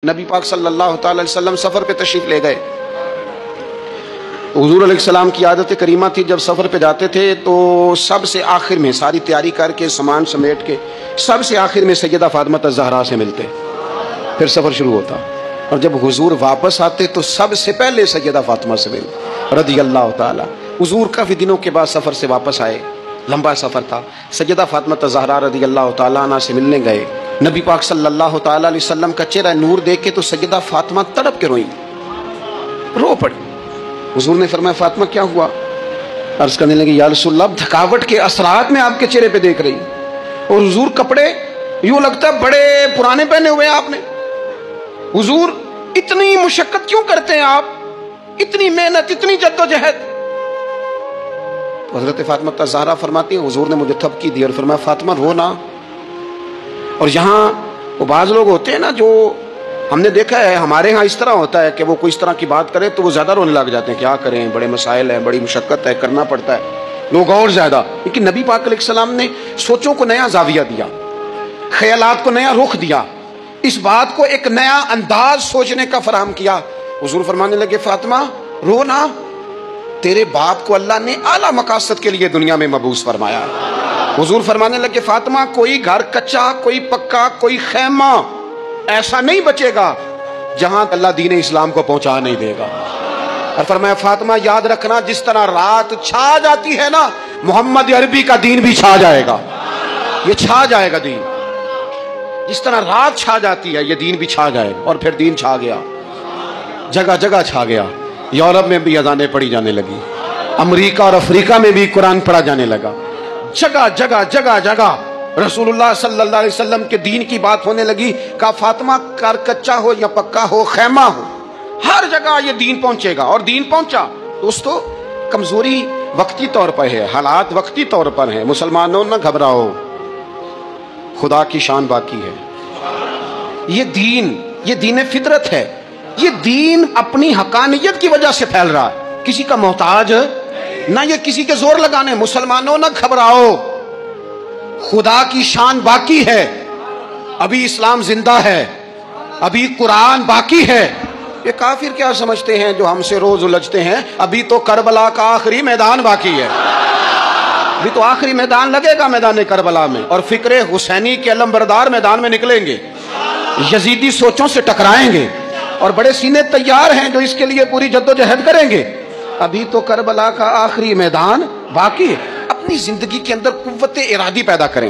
نبی پاک صلی اللہ تعالی علیہ وسلم سفر پہ تشریف لے گئے. حضور علیہ السلام کی عادت کریمہ تھی جب سفر پہ جاتے تھے تو سب سے آخر میں ساری تیاری کر کے سامان سمیٹ کے سب سے آخر میں سیدہ فاطمہ الزہرا سے ملتے، پھر سفر شروع ہوتا. اور جب حضور واپس آتے تو سب سے پہلے سیدہ فاطمہ سے ملتے رضی اللہ تعالی. حضور کافی دنوں کے بعد سفر سے واپس آئے، لمبا سفر تھا. سیدہ فاطمہ الزہرا رضی اللہ تعالیٰ عنہ سے ملنے گئے. نبی پاک صلی اللہ تعالی علیہ وسلم کا چہرہ نور دیکھ کے تو سیدہ فاطمہ تڑپ کے روئیں، رو پڑی. حضور نے فرمایا فاطمہ کیا ہوا؟ عرض کرنے لگی یا رسول اللہ تھکاوٹ کے اثرات میں آپ کے چہرے پہ دیکھ رہی. اور حضور کپڑے یوں لگتا ہے بڑے پرانے پہنے ہوئے ہیں آپ نے. حضور اتنی مشقت کیوں کرتے ہیں آپ، اتنی محنت اتنی جدوجہد؟ حضرت فاطمہ الزہرا فرماتی ہیں حضور نے مجھے تھپکی دی اور فرمایا فاطمہ رو نا. اور یہاں وہ بعض لوگ ہوتے ہیں نا جو ہم نے دیکھا ہے ہمارے ہاں اس طرح ہوتا ہے کہ وہ کوئی اس طرح کی بات کرے تو وہ زیادہ رونے لگ جاتے ہیں. کیا کریں، بڑے مسائل ہیں، بڑی مشقت ہے، کرنا پڑتا ہے، لوگ اور زیادہ. لیکن نبی پاک علیہ السلام نے سوچوں کو نیا زاویہ دیا، خیالات کو نیا رخ دیا، اس بات کو ایک نیا انداز سوچنے کا فراہم کیا. حضور فرمانے لگے فاطمہ رو نا، تیرے باپ کو اللہ نے اعلیٰ مقاصد کے لیے دنیا میں مبعوث فرمایا. حضور فرمانے لگے فاطمہ کوئی گھر کچا، کوئی پکا، کوئی خیمہ ایسا نہیں بچے گا جہاں اللہ دین اسلام کو پہنچا نہیں دے گا. اور فرمایا فاطمہ یاد رکھنا جس طرح رات چھا جاتی ہے نا، محمد عربی کا دین بھی چھا جائے گا، یہ چھا جائے گا دین. جس طرح رات چھا جاتی ہے یہ دین بھی چھا جائے گا. اور پھر دین چھا گیا، جگہ جگہ چھا گیا. یورپ میں بھی اذانیں پڑھی جانے لگی، امریکہ اور افریقہ میں بھی قرآن پڑھا جانے لگا. جگہ جگہ جگہ جگہ رسول اللہ صلی اللہ علیہ وسلم کے دین کی بات ہونے لگی. کہا فاطمہ گھر کچا ہو یا پکا ہو، خیمہ ہو، ہر جگہ یہ دین پہنچے گا. اور دین پہنچا. دوستو کمزوری وقتی طور پر ہے، حالات وقتی طور پر ہیں. مسلمانوں نہ گھبراؤ، خدا کی شان باقی ہے. یہ دین فطرت ہے. یہ دین اپنی حقانیت کی وجہ سے پھیل رہا ہے، کسی کا محتاج نہ یہ کسی کے زور لگانے. مسلمانوں نہ گھبراؤ، خدا کی شان باقی ہے. ابھی اسلام زندہ ہے، ابھی قرآن باقی ہے. یہ کافر کیا سمجھتے ہیں جو ہم سے روز الجھتے ہیں؟ ابھی تو کربلا کا آخری میدان باقی ہے، ابھی تو آخری میدان لگے گا میدان کربلا میں. اور فکر حسینی کے علمبردار میدان میں نکلیں گے، یزیدی سوچوں سے ٹکرائیں گے. اور بڑے سینے تیار ہیں جو اس کے لیے پوری جدوجہد کریں گے. ابھی تو کربلا کا آخری میدان باقی ہے. اپنی زندگی کے اندر قوت ارادی پیدا کریں.